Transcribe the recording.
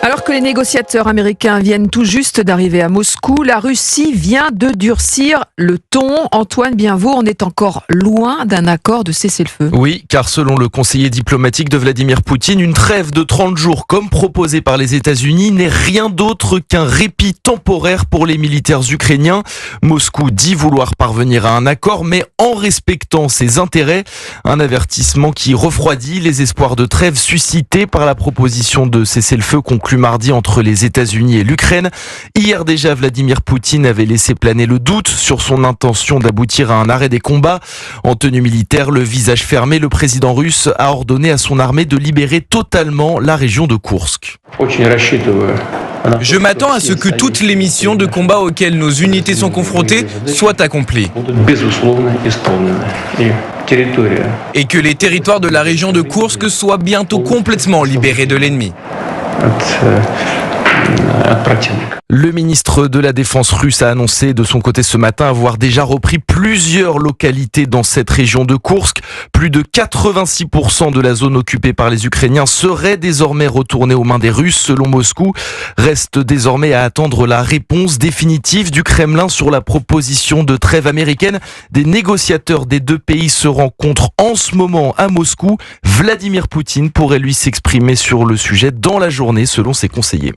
Alors que les négociateurs américains viennent tout juste d'arriver à Moscou, la Russie vient de durcir le ton. Antoine Bienvaux, on est encore loin d'un accord de cessez-le-feu. Oui, car selon le conseiller diplomatique de Vladimir Poutine, une trêve de 30 jours comme proposée par les États-Unis n'est rien d'autre qu'un répit temporaire pour les militaires ukrainiens. Moscou dit vouloir parvenir à un accord, mais en respectant ses intérêts. Un avertissement qui refroidit les espoirs de trêve suscités par la proposition de cessez-le-feu conclue mardi entre les États-Unis et l'Ukraine. Hier déjà, Vladimir Poutine avait laissé planer le doute sur son intention d'aboutir à un arrêt des combats. En tenue militaire, le visage fermé, le président russe a ordonné à son armée de libérer totalement la région de Koursk. Je m'attends à ce que toutes les missions de combat auxquelles nos unités sont confrontées soient accomplies. Et que les territoires de la région de Koursk soient bientôt complètement libérés de l'ennemi. Le ministre de la Défense russe a annoncé de son côté ce matin avoir déjà repris plusieurs localités dans cette région de Koursk. Plus de 86% de la zone occupée par les Ukrainiens serait désormais retournée aux mains des Russes selon Moscou. Reste désormais à attendre la réponse définitive du Kremlin sur la proposition de trêve américaine. Des négociateurs des deux pays se rencontrent en ce moment à Moscou. Vladimir Poutine pourrait lui s'exprimer sur le sujet dans la journée selon ses conseillers.